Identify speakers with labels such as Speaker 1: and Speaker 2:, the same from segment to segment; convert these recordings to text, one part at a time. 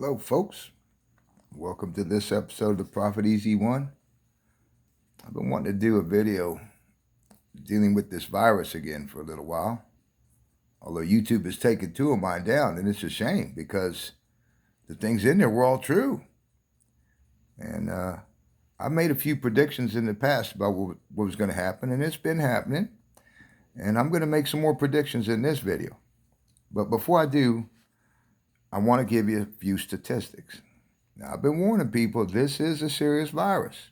Speaker 1: Hello, folks. Welcome to this episode of the Prophet Easy One. I've been wanting to do a video dealing with this virus again for a little while. Although YouTube has taken two of mine down, and it's a shame because the things in there were all true. And I made a few predictions in the past about what was going to happen, and it's been happening. And I'm going to make some more predictions in this video. But before I do, I want to give you a few statistics. Now, I've been warning people this is a serious virus.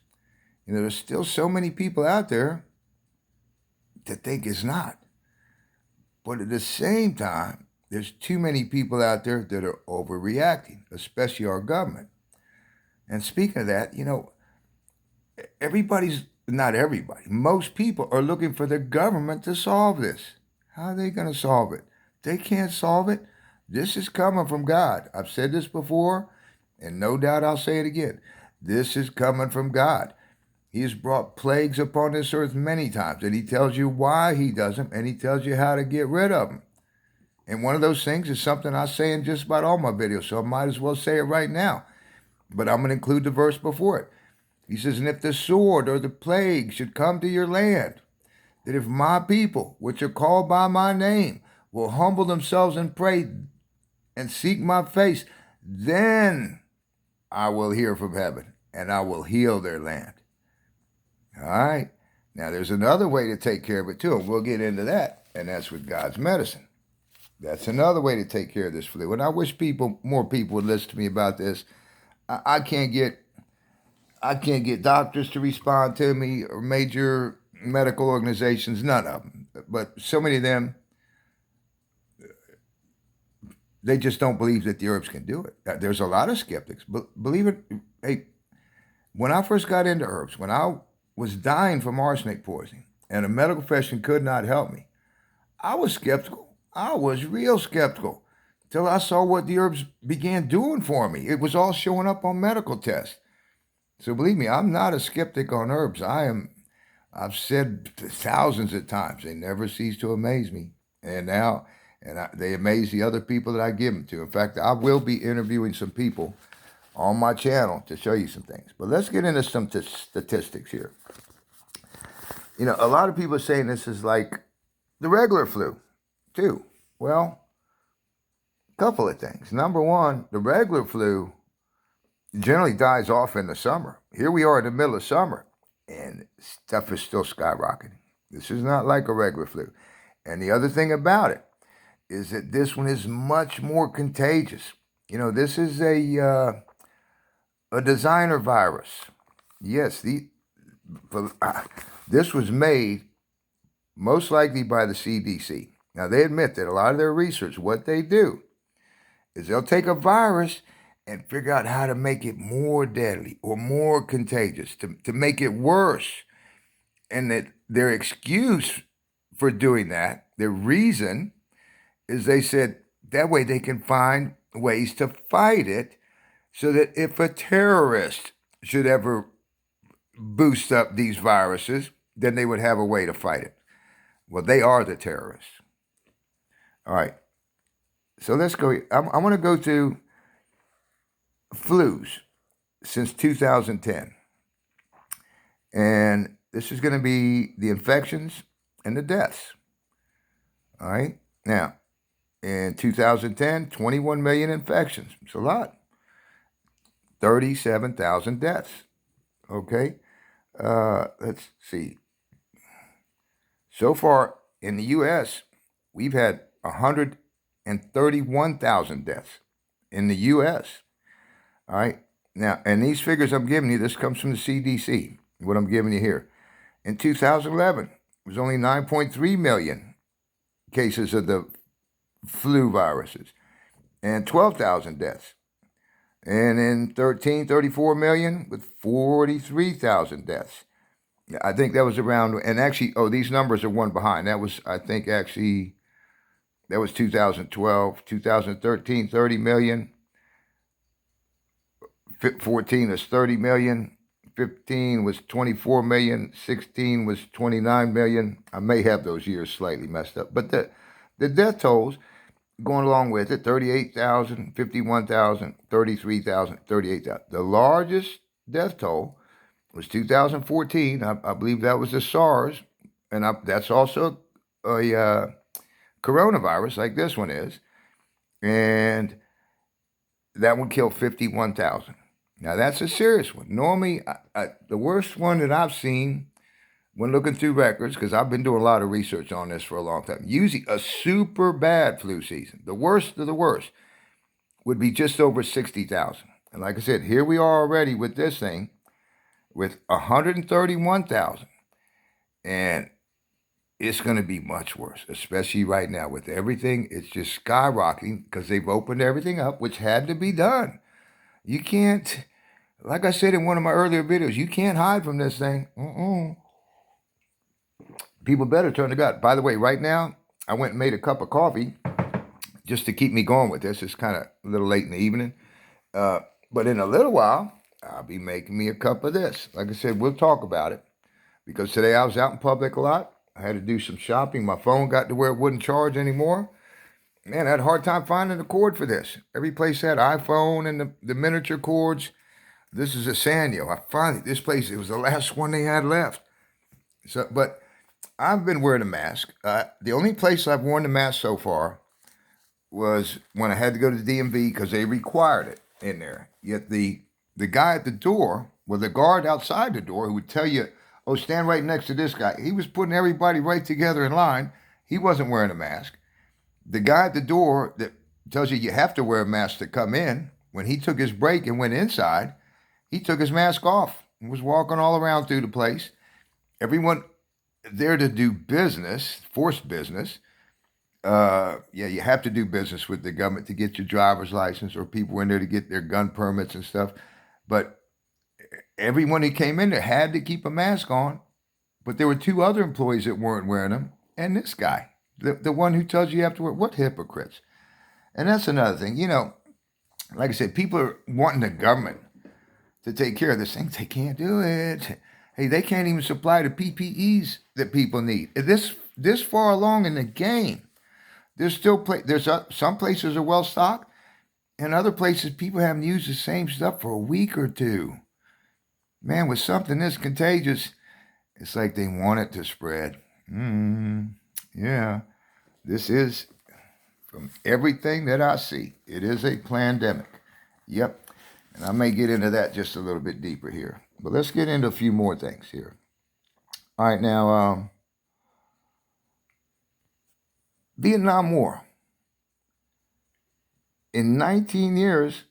Speaker 1: There's still so many people out there that think it's not. But at the same time, there's too many people out there that are overreacting, especially our government. And speaking of that, not everybody, most people are looking for the government to solve this. How are they going to solve it? They can't solve it. This is coming from God. I've said this before, and no doubt I'll say it again. This is coming from God. He has brought plagues upon this earth many times, and he tells you why he does them, and he tells you how to get rid of them. And one of those things is something I say in just about all my videos, so I might as well say it right now. But I'm going to include the verse before it. He says, and if the sword or the plague should come to your land, that if my people, which are called by my name, will humble themselves and pray and seek my face, then I will hear from heaven, and I will heal their land. All right? Now, there's another way to take care of it, too, and we'll get into that, and that's with God's medicine. That's another way to take care of this flu. And I wish more people would listen to me about this. I can't get doctors to respond to me or major medical organizations, none of them. But so many of them, they just don't believe that the herbs can do it. There's a lot of skeptics. Believe it, hey, when I first got into herbs, when I was dying from arsenic poisoning and the medical profession could not help me, I was skeptical. I was real skeptical till I saw what the herbs began doing for me. It was all showing up on medical tests. So believe me, I'm not a skeptic on herbs. I've said thousands of times, they never cease to amaze me. And now, they amaze the other people that I give them to. In fact, I will be interviewing some people on my channel to show you some things. But let's get into some statistics here. A lot of people are saying this is like the regular flu, too. Well, a couple of things. Number one, the regular flu generally dies off in the summer. Here we are in the middle of summer, and stuff is still skyrocketing. This is not like a regular flu. And the other thing about it is that this one is much more contagious. This is a designer virus. Yes, this was made most likely by the CDC. Now, they admit that a lot of their research, what they do is they'll take a virus and figure out how to make it more deadly or more contagious, to make it worse. And that their excuse for doing that, their reason, is they said that way they can find ways to fight it so that if a terrorist should ever boost up these viruses, then they would have a way to fight it. Well, they are the terrorists. All right. So let's go. I want to go to flus since 2010. And this is going to be the infections and the deaths. All right. Now, in 2010, 21 million infections. It's a lot. 37,000 deaths. Okay. Let's see. So far in the U.S., we've had 131,000 deaths in the U.S. All right. Now, and these figures I'm giving you, this comes from the CDC, what I'm giving you here. In 2011, it was only 9.3 million cases of the flu viruses and 12,000 deaths. And in 34 million with 43,000 deaths. I think that was around, and actually, these numbers are one behind. That was, I think, actually, that was 2012, 2013, 30 million. 14 is 30 million. 15 was 24 million. 16 was 29 million. I may have those years slightly messed up. But the death tolls, going along with it, 38,000, 51,000, 33,000, 38,000. The largest death toll was 2014. I believe that was the SARS, and that's also a coronavirus like this one is. And that one killed 51,000. Now, that's a serious one. Normally, the worst one that I've seen when looking through records, because I've been doing a lot of research on this for a long time, usually a super bad flu season, the worst of the worst, would be just over 60,000. And like I said, here we are already with this thing with 131,000. And it's going to be much worse, especially right now with everything. It's just skyrocketing because they've opened everything up, which had to be done. You can't, like I said in one of my earlier videos, you can't hide from this thing. People better turn to God. By the way, right now, I went and made a cup of coffee just to keep me going with this. It's kind of a little late in the evening. But in a little while, I'll be making me a cup of this. Like I said, we'll talk about it because today I was out in public a lot. I had to do some shopping. My phone got to where it wouldn't charge anymore. Man, I had a hard time finding a cord for this. Every place had iPhone and the miniature cords. This is a Sanyo. I finally, this place, it was the last one they had left. So, but I've been wearing a mask. The only place I've worn the mask so far was when I had to go to the DMV because they required it in there. Yet the guy at the door, well, the guard outside the door who would tell you, oh, stand right next to this guy. He was putting everybody right together in line. He wasn't wearing a mask. The guy at the door that tells you have to wear a mask to come in, when he took his break and went inside, he took his mask off and was walking all around through the place. Everyone there to do business, forced business. You have to do business with the government to get your driver's license, or people in there to get their gun permits and stuff. But everyone who came in there had to keep a mask on. But there were two other employees that weren't wearing them, and this guy, the one who tells you have to wear. What hypocrites! And that's another thing. Like I said, people are wanting the government to take care of this thing. They can't do it. Hey, they can't even supply the PPEs that people need. This far along in the game, there's still some places are well stocked, and other places people haven't used the same stuff for a week or two. Man, with something this contagious, it's like they want it to spread. Yeah, this is, from everything that I see, it is a pandemic. Yep, and I may get into that just a little bit deeper here. But let's get into a few more things here. All right, now, Vietnam War. In 19 years,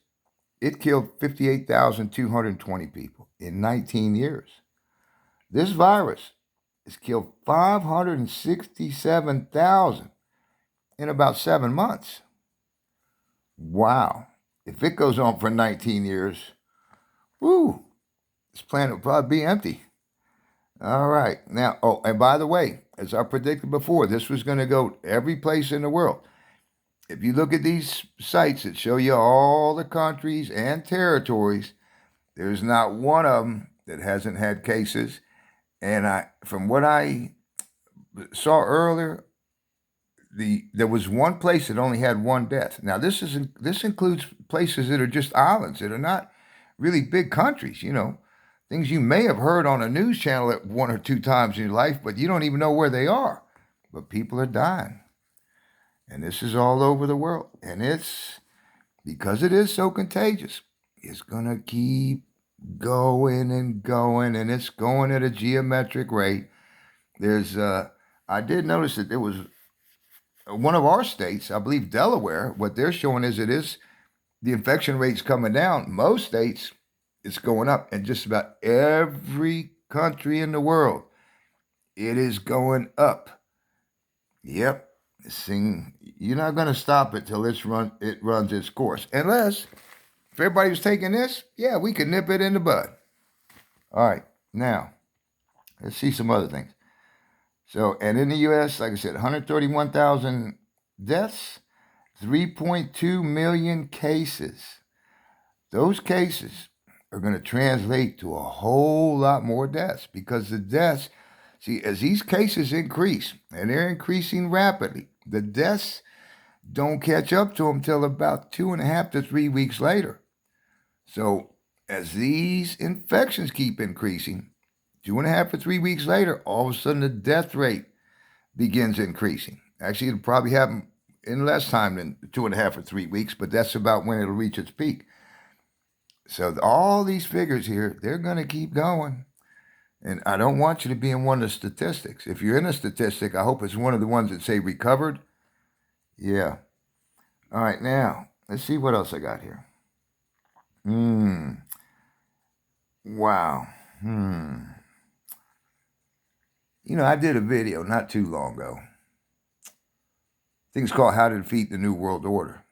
Speaker 1: it killed 58,220 people. In 19 years. This virus has killed 567,000 in about 7 months. Wow. If it goes on for 19 years, woo, this planet will probably be empty. All right. Now, and by the way, as I predicted before, this was going to go every place in the world. If you look at these sites that show you all the countries and territories, there's not one of them that hasn't had cases. And from what I saw earlier, there was one place that only had one death. Now, this includes places that are just islands that are not really big countries. Things you may have heard on a news channel at one or two times in your life, but you don't even know where they are. But people are dying. And this is all over the world. And it's, because it is so contagious, it's going to keep going and going, and it's going at a geometric rate. I did notice that there was one of our states, I believe Delaware, what they're showing is the infection rate's coming down. Most states, it's going up. And just about every country in the world, it is going up. Yep. This thing, you're not going to stop it till it runs its course. Unless, if everybody was taking this, yeah, we could nip it in the bud. All right. Now, let's see some other things. So, and in the U.S., like I said, 131,000 deaths, 3.2 million cases. Those cases are going to translate to a whole lot more deaths, because the deaths, see, as these cases increase, and they're increasing rapidly, the deaths don't catch up to them till about 2.5 to 3 weeks later. So as these infections keep increasing, 2.5 to 3 weeks later, all of a sudden the death rate begins increasing. Actually, it'll probably happen in less time than 2.5 or 3 weeks, but that's about when it'll reach its peak. So all these figures here, they're going to keep going. And I don't want you to be in one of the statistics. If you're in a statistic, I hope it's one of the ones that say recovered. Yeah. All right, now, let's see what else I got here. Wow. I did a video not too long ago. I think it's called How to Defeat the New World Order.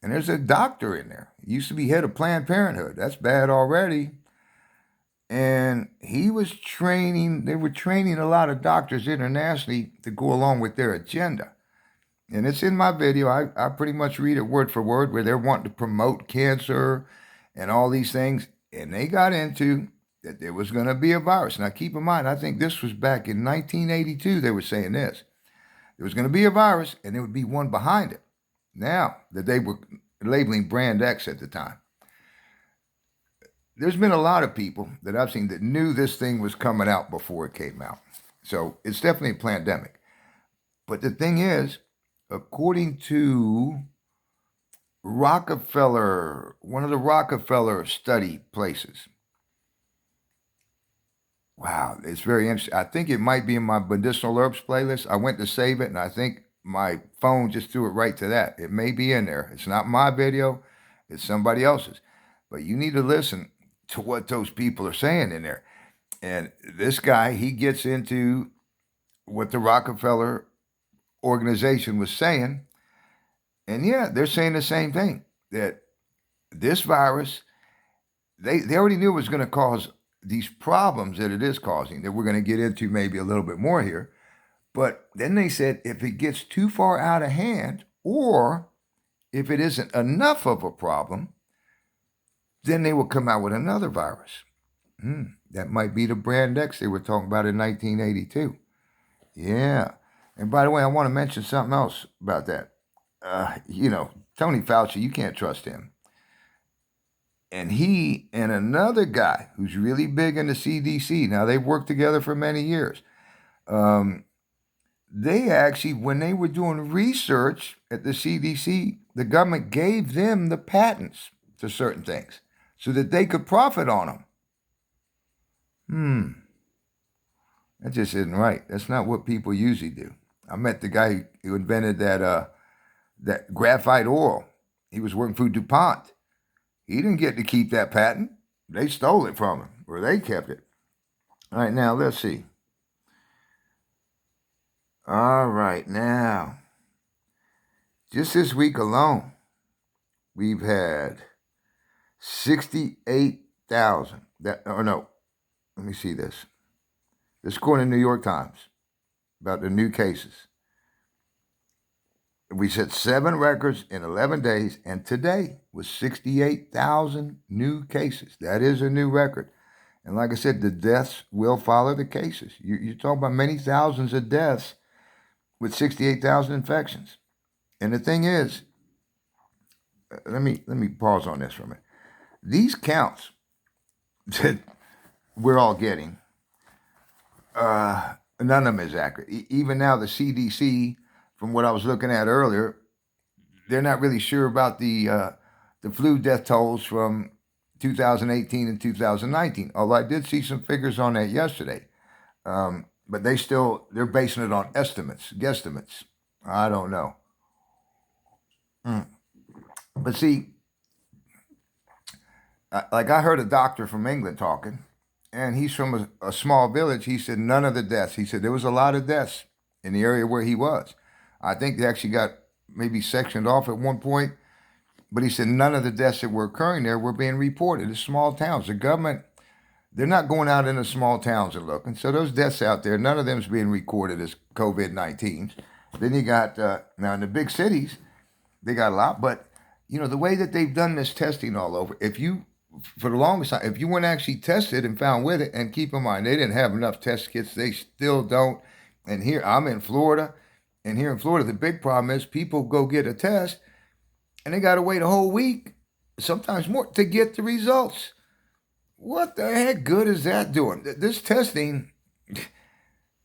Speaker 1: And there's a doctor in there. He used to be head of Planned Parenthood. That's bad already. And he was they were training a lot of doctors internationally to go along with their agenda. And it's in my video. I pretty much read it word for word, where they're wanting to promote cancer and all these things. And they got into that there was going to be a virus. Now, keep in mind, I think this was back in 1982, they were saying this. There was going to be a virus, and there would be one behind it. Now, that they were labeling Brand X at the time. There's been a lot of people that I've seen that knew this thing was coming out before it came out. So it's definitely a pandemic. But the thing is, according to Rockefeller, one of the Rockefeller study places. Wow, it's very interesting. I think it might be in my medicinal herbs playlist. I went to save it, and I think my phone just threw it right to that. It may be in there. It's not my video. It's somebody else's. But you need to listen to what those people are saying in there. And this guy, he gets into what the Rockefeller organization was saying. And yeah, they're saying the same thing, that this virus, they already knew it was going to cause these problems that it is causing, that we're going to get into maybe a little bit more here. But then they said if it gets too far out of hand, or if it isn't enough of a problem, then they will come out with another virus. That might be the Brand X they were talking about in 1982. Yeah. And by the way, I want to mention something else about that. Tony Fauci, you can't trust him. And he and another guy who's really big in the CDC, now they've worked together for many years. They actually, when they were doing research at the CDC, the government gave them the patents to certain things so that they could profit on them. That just isn't right. That's not what people usually do. I met the guy who invented that graphite oil. He was working for DuPont. He didn't get to keep that patent. They stole it from him, or they kept it. All right, now let's see. All right, now, just this week alone, we've had 68,000. Let me see this. This is according to the New York Times about the new cases. We set 7 records in 11 days, and today was 68,000 new cases. That is a new record. And like I said, the deaths will follow the cases. You're talking about many thousands of deaths with 68,000 infections. And the thing is, let me pause on this for a minute. These counts that we're all getting, none of them is accurate. Even now, the CDC, from what I was looking at earlier, they're not really sure about the flu death tolls from 2018 and 2019. Although I did see some figures on that yesterday, but they're basing it on estimates, guesstimates. I don't know. But see, like I heard a doctor from England talking, and he's from a small village. He said none of the deaths. He said there was a lot of deaths in the area where he was. I think they actually got maybe sectioned off at one point, but he said none of the deaths that were occurring there were being reported. It's small towns. The government, they're not going out into small towns and looking. So those deaths out there, none of them is being recorded as COVID-19. Then you got, now in the big cities, they got a lot, but the way that they've done this testing all over, for the longest time, if you weren't actually tested and found with it, and keep in mind, they didn't have enough test kits, they still don't. And here, I'm in Florida, And here in Florida, the big problem is people go get a test and they got to wait a whole week, sometimes more, to get the results. What the heck good is that doing? This testing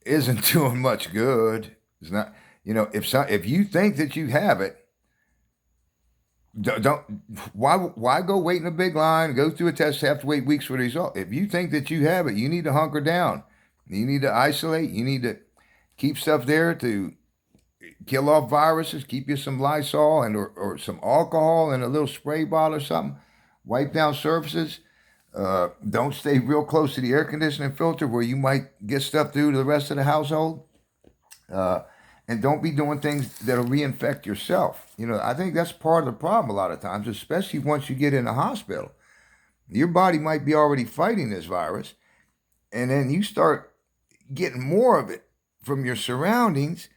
Speaker 1: isn't doing much good. It's not, if you think that you have it, don't why go wait in a big line, go through a test, have to wait weeks for the result. If you think that you have it, you need to hunker down. You need to isolate. You need to keep stuff there to kill off viruses. Keep you some Lysol or some alcohol in a little spray bottle or something. Wipe down surfaces. Don't stay real close to the air conditioning filter where you might get stuff through to the rest of the household. And don't be doing things that'll reinfect yourself. I think that's part of the problem a lot of times, especially once you get in the hospital. Your body might be already fighting this virus, and then you start getting more of it from your surroundings.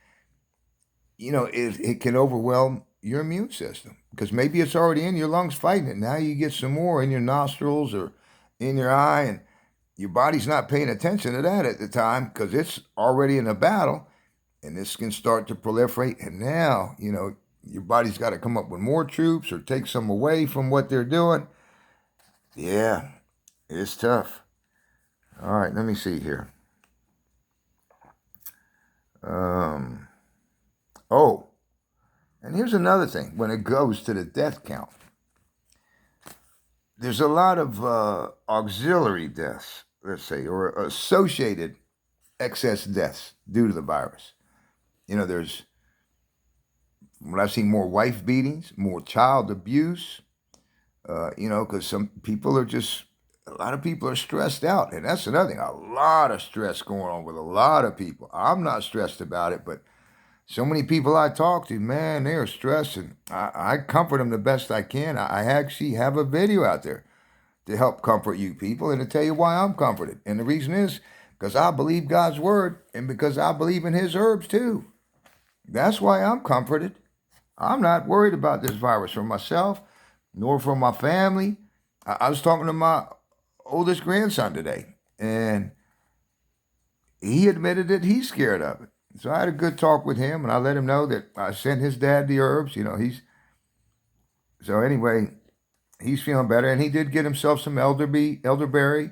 Speaker 1: It can overwhelm your immune system because maybe it's already in your lungs fighting it. Now you get some more in your nostrils or in your eye, and your body's not paying attention to that at the time because it's already in a battle, and this can start to proliferate. And now, your body's got to come up with more troops or take some away from what they're doing. Yeah, it's tough. All right, let me see here. Oh, and here's another thing. When it goes to the death count, there's a lot of auxiliary deaths, let's say, or associated excess deaths due to the virus. There's, when I've seen more wife beatings, more child abuse, because some people are a lot of people are stressed out. And that's another thing, a lot of stress going on with a lot of people. I'm not stressed about it, but so many people I talk to, man, they are stressed, and I comfort them the best I can. I actually have a video out there to help comfort you people and to tell you why I'm comforted. And the reason is because I believe God's word and because I believe in his herbs too. That's why I'm comforted. I'm not worried about this virus for myself, nor for my family. I was talking to my oldest grandson today, and he admitted that he's scared of it. So I had a good talk with him, and I let him know that I sent his dad the herbs. So anyway, he's feeling better, and he did get himself some elderberry,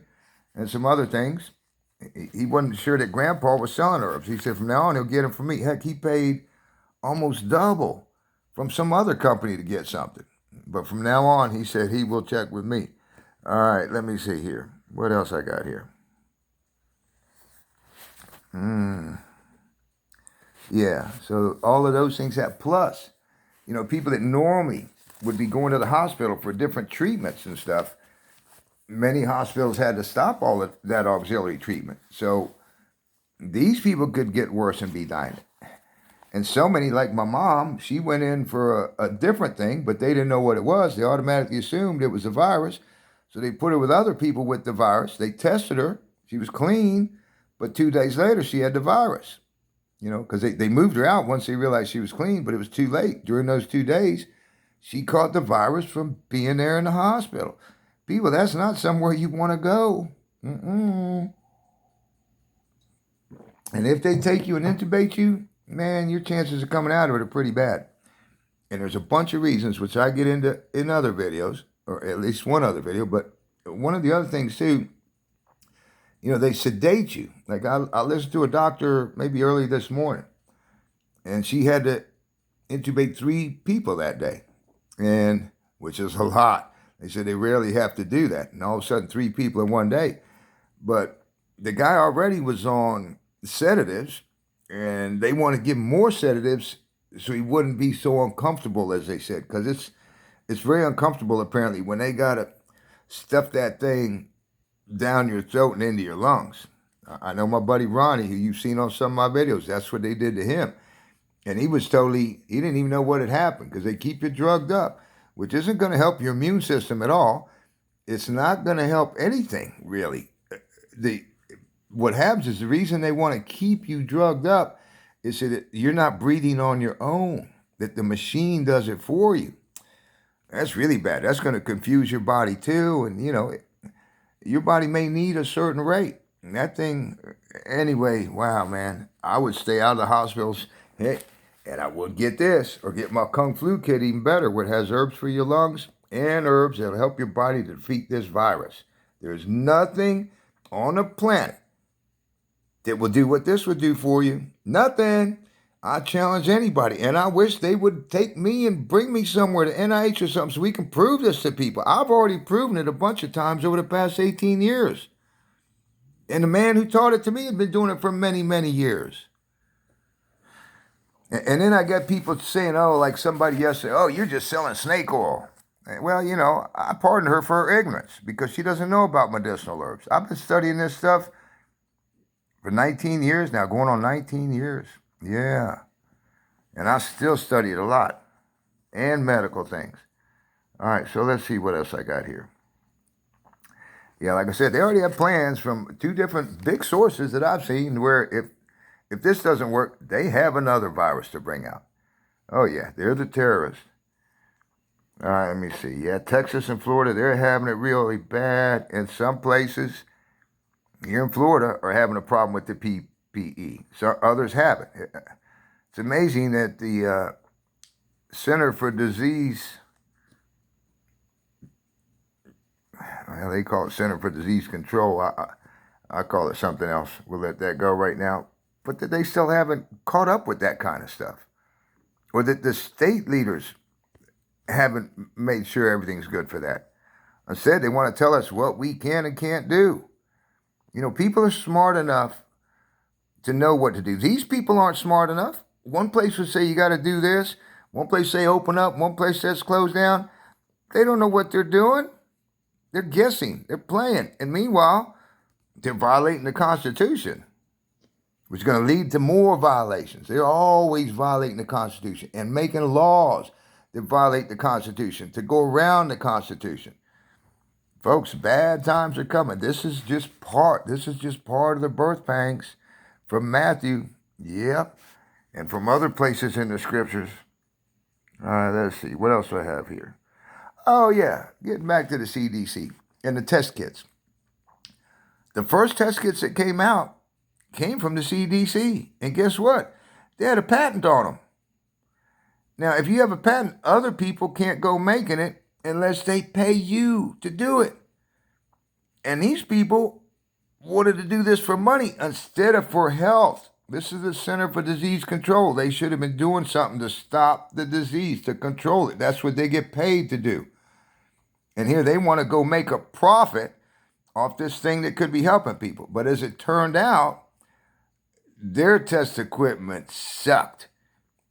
Speaker 1: and some other things. He wasn't sure that Grandpa was selling herbs. He said from now on he'll get them from me. Heck, he paid almost double from some other company to get something. But from now on, he said he will check with me. All right, let me see here. What else I got here? Yeah, so all of those things have plus, people that normally would be going to the hospital for different treatments and stuff, many hospitals had to stop all of that auxiliary treatment. So these people could get worse and be dying. And so many, like my mom, she went in for a different thing, but they didn't know what it was. They automatically assumed it was a virus. So they put her with other people with the virus. They tested her. She was clean, but 2 days later she had the virus. Because they moved her out once they realized she was clean, but it was too late. During those 2 days, she caught the virus from being there in the hospital. People, that's not somewhere you want to go. And if they take you and intubate you, man, your chances of coming out of it are pretty bad. And there's a bunch of reasons, which I get into in other videos, or at least one other video. But one of the other things, too, they sedate you. Like I listened to a doctor maybe early this morning, and she had to intubate 3 people that day, and which is a lot. They said they rarely have to do that, and all of a sudden 3 people in one day. But the guy already was on sedatives, and they want to give him more sedatives so he wouldn't be so uncomfortable, as they said, because it's very uncomfortable apparently when they gotta stuff that thing down your throat and into your lungs. I know my buddy Ronnie, who you've seen on some of my videos, that's what they did to him. And he didn't even know what had happened because they keep you drugged up, which isn't going to help your immune system at all. It's not going to help anything, really. What happens is the reason they want to keep you drugged up is so that you're not breathing on your own, that the machine does it for you. That's really bad. That's going to confuse your body too, and your body may need a certain rate. And that thing, anyway, wow, man. I would stay out of the hospitals. Hey, And I would get this, or get my Kung Flu kit even better, where it has herbs for your lungs and herbs that'll help your body to defeat this virus. There's nothing on the planet that will do what this would do for you. Nothing. I challenge anybody, and I wish they would take me and bring me somewhere to NIH or something so we can prove this to people. I've already proven it a bunch of times over the past 18 years. And the man who taught it to me had been doing it for many, many years. And then I get people saying, oh, like somebody yesterday, oh, you're just selling snake oil. Well, you know, I pardon her for her ignorance because she doesn't know about medicinal herbs. I've been studying this stuff for 19 years now, going on 19 years. Yeah. And I still study it a lot, and medical things. All right, so let's see what else I got here. Yeah, like I said, they already have plans from two different big sources that I've seen where if this doesn't work, they have another virus to bring out. Oh, yeah, they're the terrorists. All right, let me see. Yeah, Texas and Florida, they're having it really bad. In some places here in Florida are having a problem with the PPE. So others haven't. It's amazing that the Center for Disease, well, they call it Center for Disease Control. I call it something else. We'll let that go right now. But that they still haven't caught up with that kind of stuff. Or that the state leaders haven't made sure everything's good for that. Instead, they want to tell us what we can and can't do. You know, people are smart enough to know what to do. These people aren't smart enough. One place would say you got to do this. One place say open up. One place says close down. They don't know what they're doing. They're guessing. They're playing. And meanwhile, they're violating the Constitution, which is going to lead to more violations. They're always violating the Constitution and making laws that violate the Constitution to go around the Constitution. Folks, bad times are coming. This is just part of the birth pangs from Matthew. Yep. And from other places in the scriptures. Let's see. What else do I have here? Oh, yeah. Getting back to the CDC and the test kits. The first test kits that came out came from the CDC. And guess what? They had a patent on them. Now, if you have a patent, other people can't go making it unless they pay you to do it. And these people wanted to do this for money instead of for health. This is the Center for Disease Control. They should have been doing something to stop the disease, to control it. That's what they get paid to do. And here they want to go make a profit off this thing that could be helping people. But as it turned out, their test equipment sucked.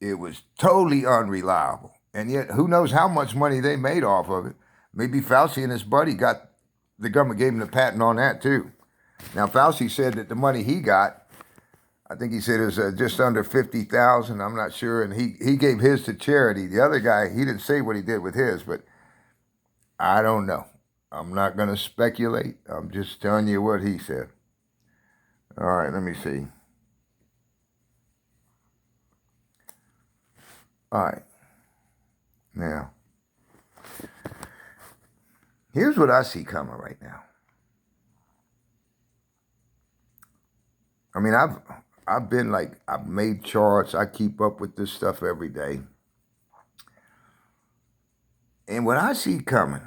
Speaker 1: It was totally unreliable. And yet, who knows how much money they made off of it. Maybe Fauci and his buddy the government gave him the patent on that too. Now, Fauci said that the money he got, I think he said it was just under $50,000. I'm not sure. And he gave his to charity. The other guy, he didn't say what he did with his, but I don't know. I'm not going to speculate. I'm just telling you what he said. All right, let me see. All right. Now, here's what I see coming right now. I mean, I've made charts. I keep up with this stuff every day. And what I see coming,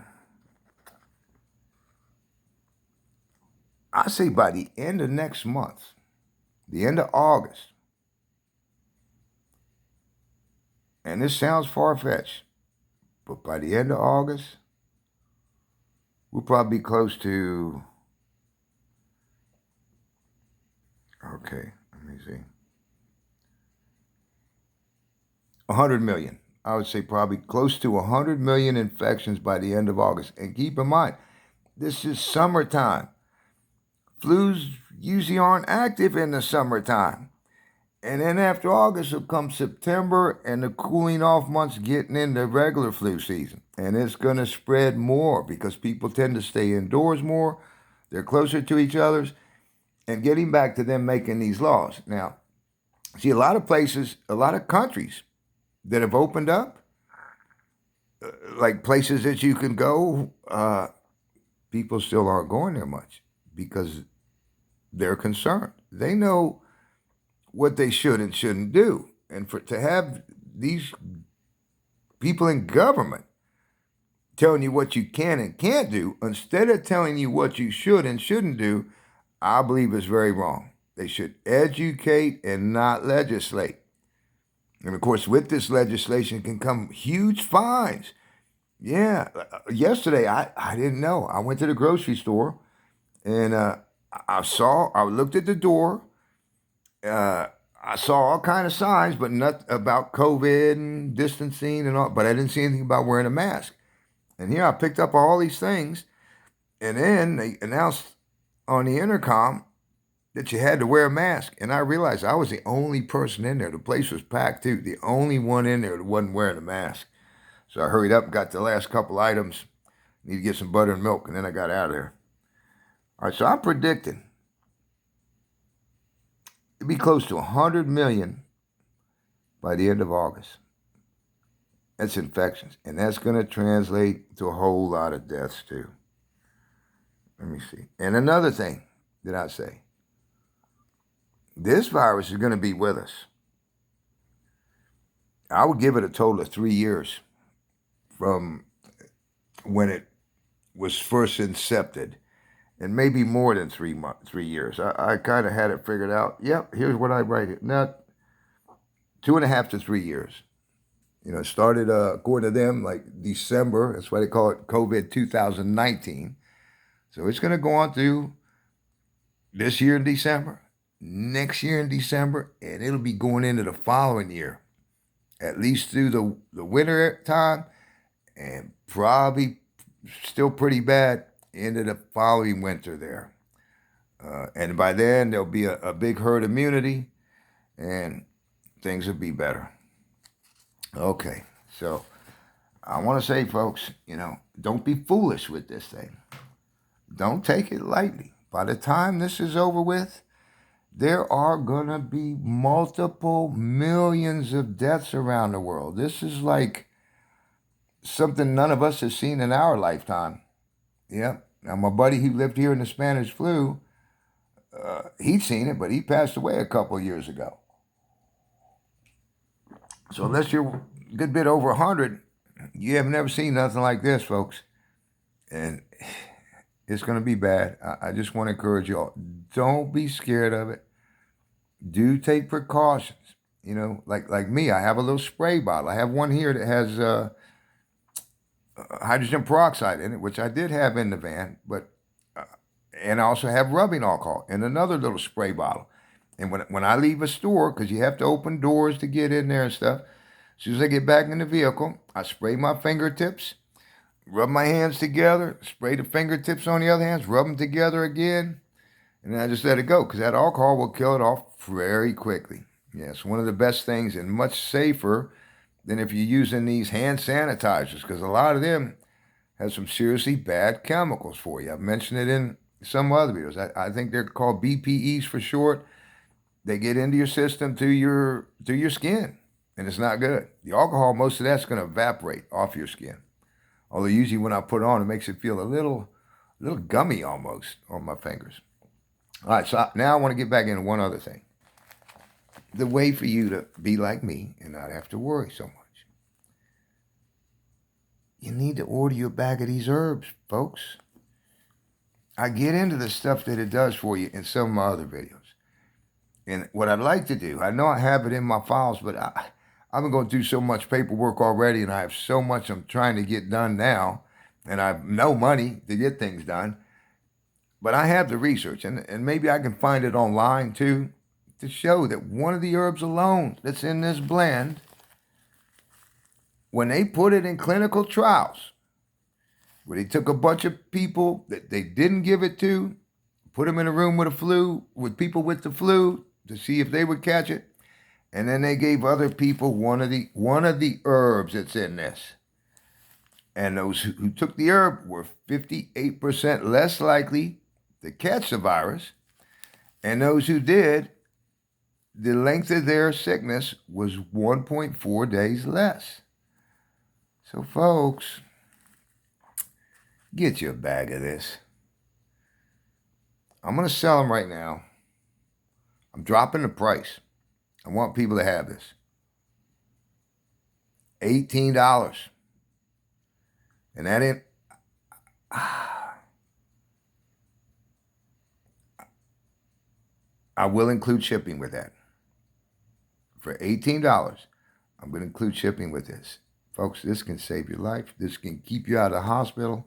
Speaker 1: I say by the end of next month, the end of August, and this sounds far-fetched, but by the end of August, we'll probably be close to, okay, let me see, 100 million. I would say probably close to 100 million infections by the end of August. And keep in mind, this is summertime. Flus usually aren't active in the summertime. And then after August will come September and the cooling off months getting into regular flu season. And it's going to spread more because people tend to stay indoors more. They're closer to each other. And getting back to them making these laws. Now, see, a lot of places, a lot of countries that have opened up, like places that you can go, people still aren't going there much because they're concerned. They know what they should and shouldn't do. And to have these people in government telling you what you can and can't do instead of telling you what you should and shouldn't do, I believe is very wrong. They should educate and not legislate. And of course, with this legislation can come huge fines. Yeah, yesterday I didn't know. I went to the grocery store and I looked at the door. Uh, I saw all kind of signs, but not about COVID and distancing and all. But I didn't see anything about wearing a mask. And here I picked up all these things, and then they announced on the intercom that you had to wear a mask. And I realized I was the only person in there. The place was packed too. The only one in there that wasn't wearing a mask. So I hurried up and got the last couple items. Need to get some butter and milk, and then I got out of there. All right, so I'm predicting it'll be close to 100 million by the end of August. That's infections. And that's going to translate to a whole lot of deaths too. Let me see. And another thing that I say, this virus is going to be with us. I would give it a total of 3 years from when it was first incepted, and maybe more than 3 years. I kind of had it figured out. Yep, here's what I write it. Now, 2.5 to 3 years. You know, it started, according to them, like December. That's why they call it COVID 2019. So it's going to go on through this year in December, next year in December, and it'll be going into the following year, at least through the winter time, and probably still pretty bad into the following winter there. And by then, there'll be a big herd immunity, and things will be better. Okay, so I want to say, folks, don't be foolish with this thing. Don't take it lightly. By the time this is over with, there are going to be multiple millions of deaths around the world. This is like something none of us have seen in our lifetime. Yeah. Now, my buddy who lived here in the Spanish flu, he'd seen it, but he passed away a couple of years ago. So unless you're a good bit over 100, you have never seen nothing like this, folks. And it's going to be bad. I just want to encourage you all. Don't be scared of it. Do take precautions. Like me, I have a little spray bottle. I have one here that has hydrogen peroxide in it, which I did have in the van, and I also have rubbing alcohol in another little spray bottle. And when I leave a store, because you have to open doors to get in there and stuff, as soon as I get back in the vehicle, I spray my fingertips, rub my hands together, spray the fingertips on the other hands, rub them together again, and then I just let it go, because that alcohol will kill it off very quickly. Yes, one of the best things and much safer than if you're using these hand sanitizers, because a lot of them have some seriously bad chemicals for you. I've mentioned it in some other videos. I think they're called BPEs for short. They get into your system through your skin, and it's not good. The alcohol, most of that's going to evaporate off your skin. Although usually when I put it on, it makes it feel a little gummy almost on my fingers. All right, so now I want to get back into one other thing. The way for you to be like me and not have to worry so much. You need to order you a bag of these herbs, folks. I get into the stuff that it does for you in some of my other videos. And what I'd like to do, I know I have it in my files, but I've been going through so much paperwork already, and I have so much I'm trying to get done now, and I have no money to get things done. But I have the research, and maybe I can find it online too, to show that one of the herbs alone that's in this blend, when they put it in clinical trials, where they took a bunch of people that they didn't give it to, put them in a room with people with the flu to see if they would catch it, and then they gave other people one of the herbs that's in this. And those who took the herb were 58% less likely to catch the virus, and those who did, the length of their sickness was 1.4 days less. So, folks, get you a bag of this. I'm going to sell them right now. I'm dropping the price. I want people to have this. $18. And that ain't, I will include shipping with that. For $18, I'm going to include shipping with this. Folks, this can save your life. This can keep you out of the hospital.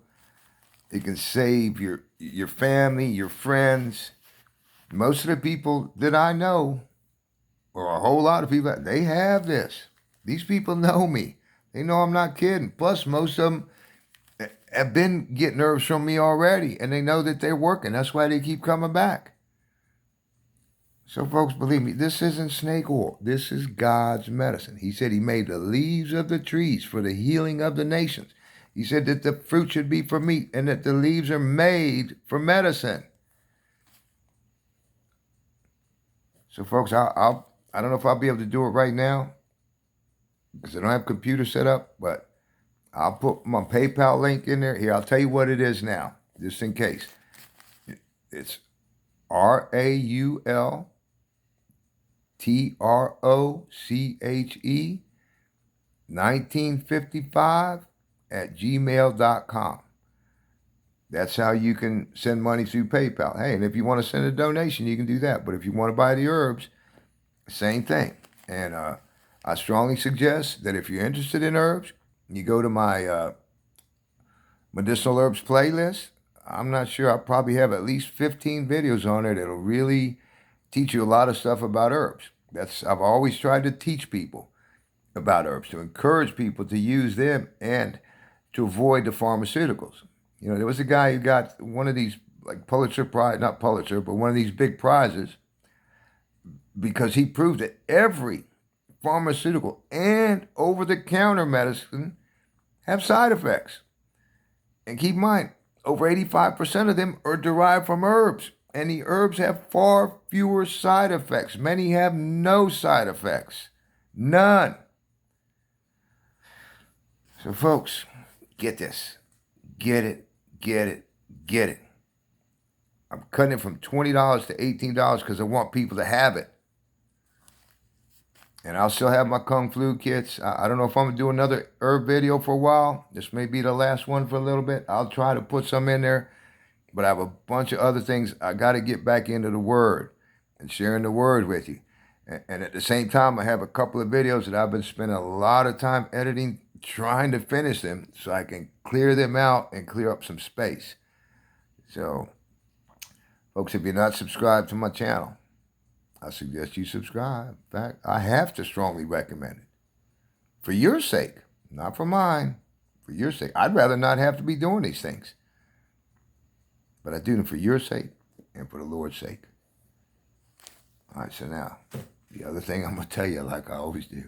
Speaker 1: It can save your family, your friends. Most of the people that I know, or a whole lot of people, they have this. These people know me. They know I'm not kidding. Plus, most of them have been getting herbs from me already, and they know that they're working. That's why they keep coming back. So, folks, believe me, this isn't snake oil. This is God's medicine. He said he made the leaves of the trees for the healing of the nations. He said that the fruit should be for meat and that the leaves are made for medicine. So, folks, I don't know if I'll be able to do it right now because I don't have a computer set up, but I'll put my PayPal link in there. Here, I'll tell you what it is now, just in case. It's RAULTROCHE 1955 at gmail.com. That's how you can send money through PayPal. Hey, and if you want to send a donation, you can do that. But if you want to buy the herbs, same thing. And I strongly suggest that if you're interested in herbs, you go to my medicinal herbs playlist. I'm not sure. I'll probably have at least 15 videos on there that'll really teach you a lot of stuff about herbs. I've always tried to teach people about herbs, to encourage people to use them and to avoid the pharmaceuticals. You know, there was a guy who got one of these, like Pulitzer Prize, not Pulitzer, but one of these big prizes because he proved that every pharmaceutical and over-the-counter medicine have side effects. And keep in mind, over 85% of them are derived from herbs. And the herbs have far fewer side effects. Many have no side effects. None. So, folks, get this. Get it. Get it. Get it. I'm cutting it from $20 to $18 because I want people to have it. And I'll still have my Kung Flu kits. I don't know if I'm going to do another herb video for a while. This may be the last one for a little bit. I'll try to put some in there. But I have a bunch of other things. I got to get back into the Word and sharing the Word with you. And at the same time, I have a couple of videos that I've been spending a lot of time editing, trying to finish them so I can clear them out and clear up some space. So, folks, if you're not subscribed to my channel, I suggest you subscribe. In fact, I have to strongly recommend it. For your sake, not for mine. For your sake. I'd rather not have to be doing these things. But I do them for your sake and for the Lord's sake. All right, so now, the other thing I'm going to tell you like I always do.